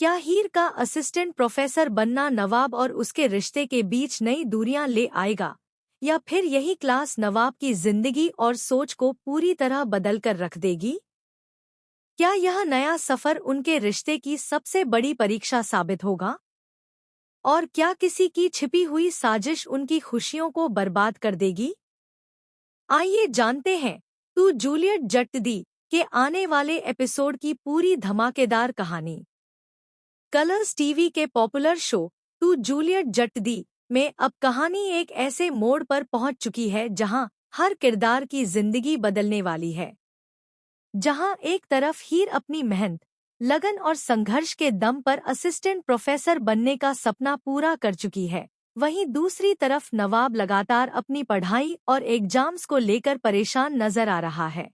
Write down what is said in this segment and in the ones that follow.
क्या हीर का assistant professor बनना नवाब और उसके रिश्ते के बीच नई दूरियां ले आएगा, या फिर यही क्लास नवाब की जिंदगी और सोच को पूरी तरह बदल कर रख देगी? क्या यह नया सफर उनके रिश्ते की सबसे बड़ी परीक्षा साबित होगा? और क्या किसी की छिपी हुई साजिश उनकी खुशियों को बर्बाद कर देगी? आइए जानते हैं तू जूलियट जट दी के आने वाले एपिसोड की पूरी धमाकेदार कहानी। कलर्स टीवी के पॉपुलर शो तू जूलियट जट दी में अब कहानी एक ऐसे मोड़ पर पहुंच चुकी है जहां हर किरदार की जिंदगी बदलने वाली है। जहां एक तरफ हीर अपनी मेहनत, लगन और संघर्ष के दम पर असिस्टेंट प्रोफेसर बनने का सपना पूरा कर चुकी है, वहीं दूसरी तरफ नवाब लगातार अपनी पढ़ाई और एग्जाम्स को लेकर परेशान नजर आ रहा है।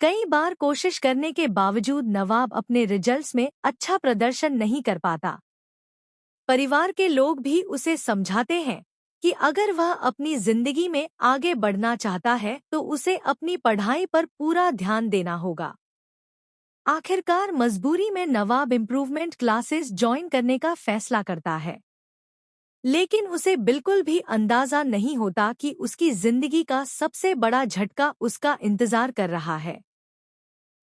कई बार कोशिश करने के बावजूद नवाब अपने रिजल्ट्स में अच्छा प्रदर्शन नहीं कर पाता। परिवार के लोग भी उसे समझाते हैं कि अगर वह अपनी जिंदगी में आगे बढ़ना चाहता है तो उसे अपनी पढ़ाई पर पूरा ध्यान देना होगा। आखिरकार मजबूरी में नवाब इम्प्रूवमेंट क्लासेस ज्वाइन करने का फैसला करता है, लेकिन उसे बिल्कुल भी अंदाजा नहीं होता कि उसकी जिंदगी का सबसे बड़ा झटका उसका इंतजार कर रहा है।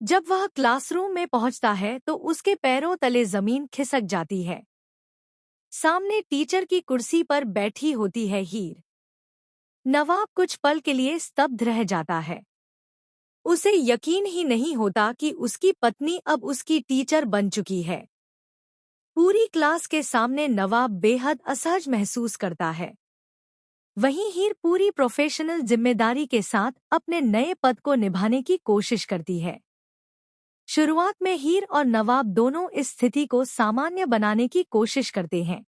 जब वह क्लासरूम में पहुंचता है तो उसके पैरों तले जमीन खिसक जाती है। सामने टीचर की कुर्सी पर बैठी होती है हीर। नवाब कुछ पल के लिए स्तब्ध रह जाता है। उसे यकीन ही नहीं होता कि उसकी पत्नी अब उसकी टीचर बन चुकी है। पूरी क्लास के सामने नवाब बेहद असहज महसूस करता है। वहीं हीर पूरी प्रोफेशनल जिम्मेदारी के साथ अपने नए पद को निभाने की कोशिश करती है। शुरुआत में हीर और नवाब दोनों इस स्थिति को सामान्य बनाने की कोशिश करते हैं,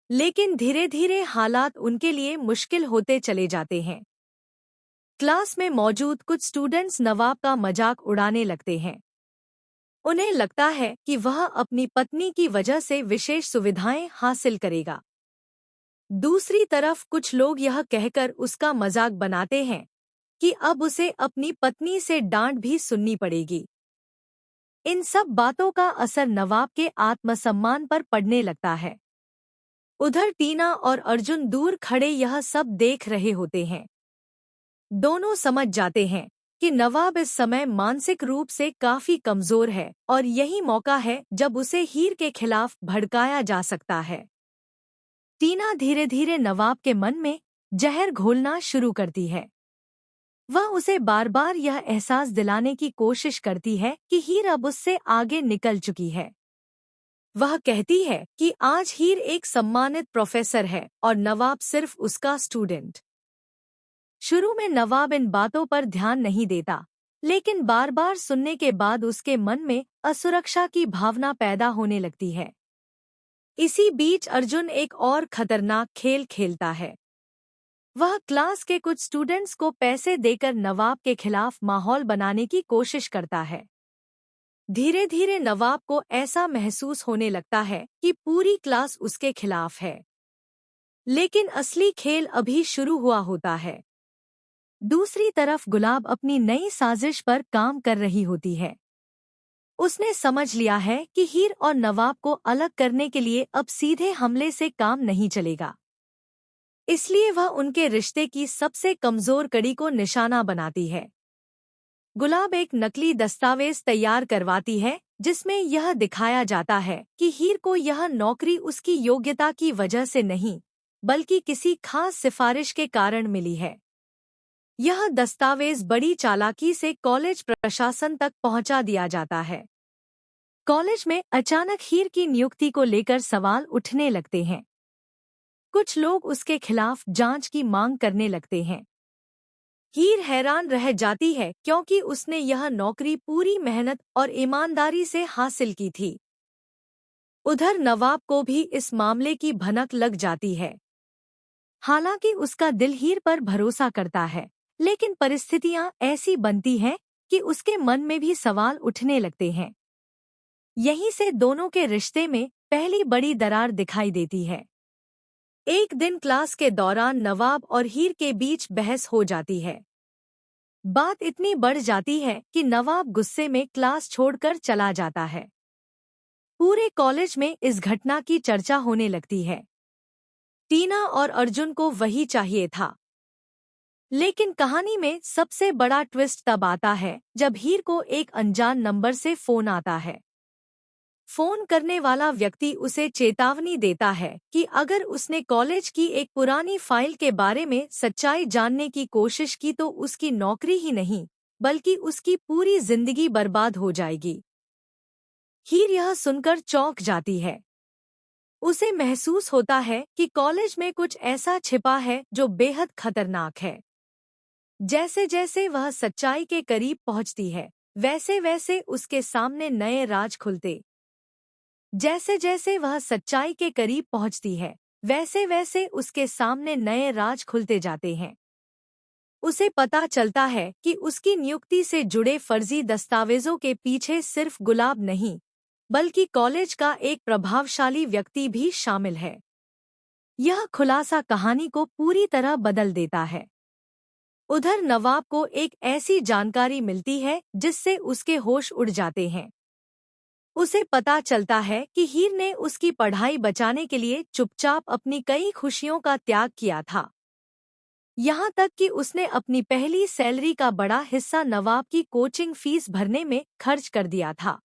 लेकिन धीरे धीरे हालात उनके लिए मुश्किल होते चले जाते हैं। क्लास में मौजूद कुछ स्टूडेंट्स नवाब का मजाक उड़ाने लगते हैं। उन्हें लगता है कि वह अपनी पत्नी की वजह से विशेष सुविधाएं हासिल करेगा। दूसरी तरफ कुछ लोग यह कहकर उसका मजाक बनाते हैं कि अब उसे अपनी पत्नी से डांट भी सुननी पड़ेगी। इन सब बातों का असर नवाब के आत्मसम्मान पर पड़ने लगता है। उधर टीना और अर्जुन दूर खड़े यह सब देख रहे होते हैं। दोनों समझ जाते हैं कि नवाब इस समय मानसिक रूप से काफी कमजोर है और यही मौका है जब उसे हीर के खिलाफ भड़काया जा सकता है। टीना धीरे धीरे नवाब के मन में जहर घोलना शुरू करती है। वह उसे बार बार यह एहसास दिलाने की कोशिश करती है कि हीर अब उससे आगे निकल चुकी है। वह कहती है कि आज हीर एक सम्मानित प्रोफेसर है और नवाब सिर्फ उसका स्टूडेंट। शुरू में नवाब इन बातों पर ध्यान नहीं देता, लेकिन बार बार सुनने के बाद उसके मन में असुरक्षा की भावना पैदा होने लगती है। इसी बीच अर्जुन एक और खतरनाक खेल खेलता है। वह क्लास के कुछ स्टूडेंट्स को पैसे देकर नवाब के खिलाफ माहौल बनाने की कोशिश करता है। धीरे धीरे नवाब को ऐसा महसूस होने लगता है कि पूरी क्लास उसके खिलाफ है। लेकिन असली खेल अभी शुरू हुआ होता है। दूसरी तरफ गुलाब अपनी नई साजिश पर काम कर रही होती है। उसने समझ लिया है कि हीर और नवाब को अलग करने के लिए अब सीधे हमले से काम नहीं चलेगा। इसलिए वह उनके रिश्ते की सबसे कमजोर कड़ी को निशाना बनाती है। गुलाब एक नकली दस्तावेज तैयार करवाती है जिसमें यह दिखाया जाता है कि हीर को यह नौकरी उसकी योग्यता की वजह से नहीं, बल्कि किसी खास सिफारिश के कारण मिली है। यह दस्तावेज बड़ी चालाकी से कॉलेज प्रशासन तक पहुंचा दिया जाता है। कॉलेज में अचानक हीर की नियुक्ति को लेकर सवाल उठने लगते हैं। कुछ लोग उसके खिलाफ जांच की मांग करने लगते हैं। हीर हैरान रह जाती है क्योंकि उसने यह नौकरी पूरी मेहनत और ईमानदारी से हासिल की थी। उधर नवाब को भी इस मामले की भनक लग जाती है। हालांकि उसका दिल हीर पर भरोसा करता है, लेकिन परिस्थितियां ऐसी बनती हैं कि उसके मन में भी सवाल उठने लगते हैं। यहीं से दोनों के रिश्ते में पहली बड़ी दरार दिखाई देती है। एक दिन क्लास के दौरान नवाब और हीर के बीच बहस हो जाती है। बात इतनी बढ़ जाती है कि नवाब गुस्से में क्लास छोड़कर चला जाता है। पूरे कॉलेज में इस घटना की चर्चा होने लगती है। टीना और अर्जुन को वही चाहिए था। लेकिन कहानी में सबसे बड़ा ट्विस्ट तब आता है जब हीर को एक अनजान नंबर से फोन आता है। फोन करने वाला व्यक्ति उसे चेतावनी देता है कि अगर उसने कॉलेज की एक पुरानी फाइल के बारे में सच्चाई जानने की कोशिश की तो उसकी नौकरी ही नहीं बल्कि उसकी पूरी जिंदगी बर्बाद हो जाएगी। हीर यह सुनकर चौंक जाती है। उसे महसूस होता है कि कॉलेज में कुछ ऐसा छिपा है जो बेहद खतरनाक है। जैसे जैसे वह सच्चाई के करीब पहुंचती है, वैसे वैसे उसके सामने नए राज खुलते। जैसे जैसे वह सच्चाई के करीब पहुंचती है, वैसे वैसे उसके सामने नए राज खुलते जाते हैं। उसे पता चलता है कि उसकी नियुक्ति से जुड़े फर्जी दस्तावेजों के पीछे सिर्फ गुलाब नहीं, बल्कि कॉलेज का एक प्रभावशाली व्यक्ति भी शामिल है। यह खुलासा कहानी को पूरी तरह बदल देता है। उधर नवाब को एक ऐसी जानकारी मिलती है जिससे उसके होश उड़ जाते हैं। उसे पता चलता है कि हीर ने उसकी पढ़ाई बचाने के लिए चुपचाप अपनी कई खुशियों का त्याग किया था। यहाँ तक कि उसने अपनी पहली सैलरी का बड़ा हिस्सा नवाब की कोचिंग फीस भरने में खर्च कर दिया था।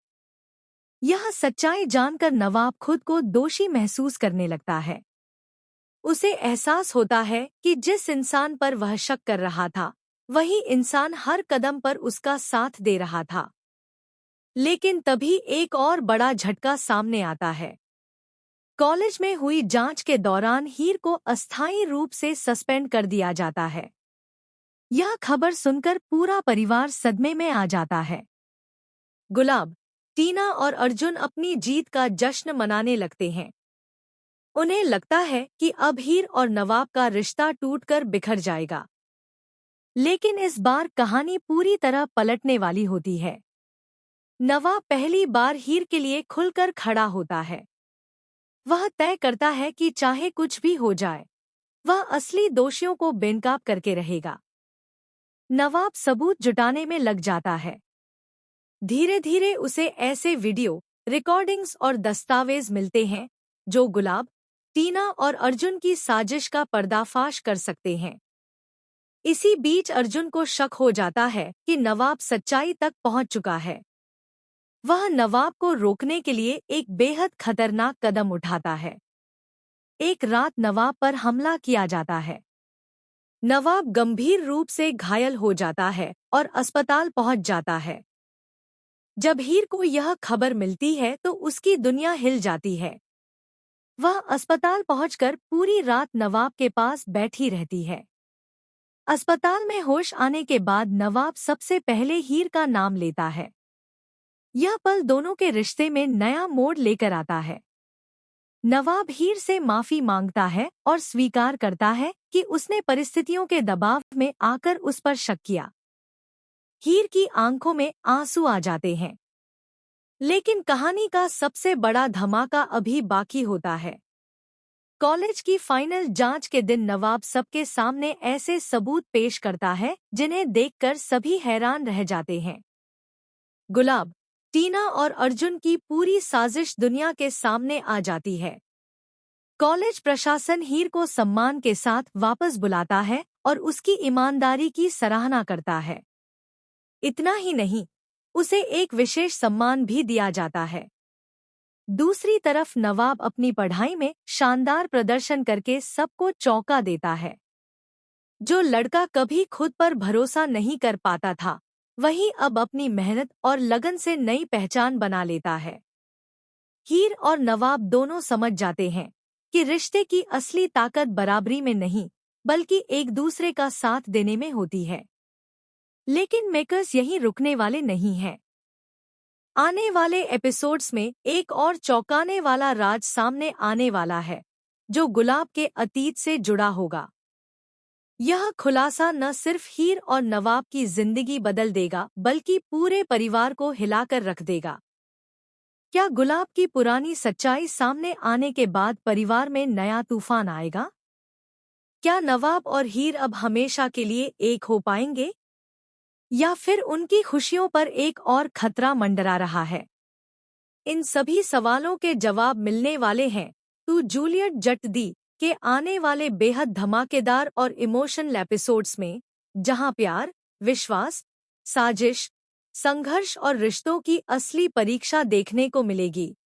यह सच्चाई जानकर नवाब खुद को दोषी महसूस करने लगता है। उसे एहसास होता है कि जिस इंसान पर वह शक कर रहा था, वही इंसान हर कदम पर उसका साथ दे रहा था। लेकिन तभी एक और बड़ा झटका सामने आता है। कॉलेज में हुई जांच के दौरान हीर को अस्थायी रूप से सस्पेंड कर दिया जाता है। यह खबर सुनकर पूरा परिवार सदमे में आ जाता है। गुलाब, टीना और अर्जुन अपनी जीत का जश्न मनाने लगते हैं। उन्हें लगता है कि अब हीर और नवाब का रिश्ता टूटकर बिखर जाएगा। लेकिन इस बार कहानी पूरी तरह पलटने वाली होती है। नवाब पहली बार हीर के लिए खुलकर खड़ा होता है। वह तय करता है कि चाहे कुछ भी हो जाए, वह असली दोषियों को बेनकाब करके रहेगा। नवाब सबूत जुटाने में लग जाता है। धीरे धीरे उसे ऐसे वीडियो, रिकॉर्डिंग्स और दस्तावेज मिलते हैं जो गुलाब, टीना और अर्जुन की साजिश का पर्दाफाश कर सकते हैं। इसी बीच अर्जुन को शक हो जाता है कि नवाब सच्चाई तक पहुंच चुका है। वह नवाब को रोकने के लिए एक बेहद खतरनाक कदम उठाता है। एक रात नवाब पर हमला किया जाता है। नवाब गंभीर रूप से घायल हो जाता है और अस्पताल पहुंच जाता है। जब हीर को यह खबर मिलती है तो उसकी दुनिया हिल जाती है। वह अस्पताल पहुंचकर पूरी रात नवाब के पास बैठी रहती है। अस्पताल में होश आने के बाद नवाब सबसे पहले हीर का नाम लेता है। यह पल दोनों के रिश्ते में नया मोड़ लेकर आता है। नवाब हीर से माफी मांगता है और स्वीकार करता है कि उसने परिस्थितियों के दबाव में आकर उस पर शक किया। हीर की आंखों में आंसू आ जाते हैं। लेकिन कहानी का सबसे बड़ा धमाका अभी बाकी होता है। कॉलेज की फाइनल जांच के दिन नवाब सबके सामने ऐसे सबूत पेश करता है जिन्हें देखकर सभी हैरान रह जाते हैं। गुलाब, टीना और अर्जुन की पूरी साजिश दुनिया के सामने आ जाती है। कॉलेज प्रशासन हीर को सम्मान के साथ वापस बुलाता है और उसकी ईमानदारी की सराहना करता है। इतना ही नहीं, उसे एक विशेष सम्मान भी दिया जाता है। दूसरी तरफ नवाब अपनी पढ़ाई में शानदार प्रदर्शन करके सबको चौंका देता है। जो लड़का कभी खुद पर भरोसा नहीं कर पाता था, वही अब अपनी मेहनत और लगन से नई पहचान बना लेता है। हीर और नवाब दोनों समझ जाते हैं कि रिश्ते की असली ताकत बराबरी में नहीं, बल्कि एक दूसरे का साथ देने में होती है। लेकिन मेकर्स यहीं रुकने वाले नहीं हैं। आने वाले एपिसोड्स में एक और चौंकाने वाला राज सामने आने वाला है, जो गुलाब के अतीत से जुड़ा होगा। यह खुलासा न सिर्फ हीर और नवाब की जिंदगी बदल देगा, बल्कि पूरे परिवार को हिलाकर रख देगा। क्या गुलाब की पुरानी सच्चाई सामने आने के बाद परिवार में नया तूफान आएगा? क्या नवाब और हीर अब हमेशा के लिए एक हो पाएंगे? या फिर उनकी खुशियों पर एक और खतरा मंडरा रहा है? इन सभी सवालों के जवाब मिलने वाले हैं टू जूलियट जट दी के आने वाले बेहद धमाकेदार और इमोशनल एपिसोड्स में, जहां प्यार, विश्वास, साजिश, संघर्ष और रिश्तों की असली परीक्षा देखने को मिलेगी।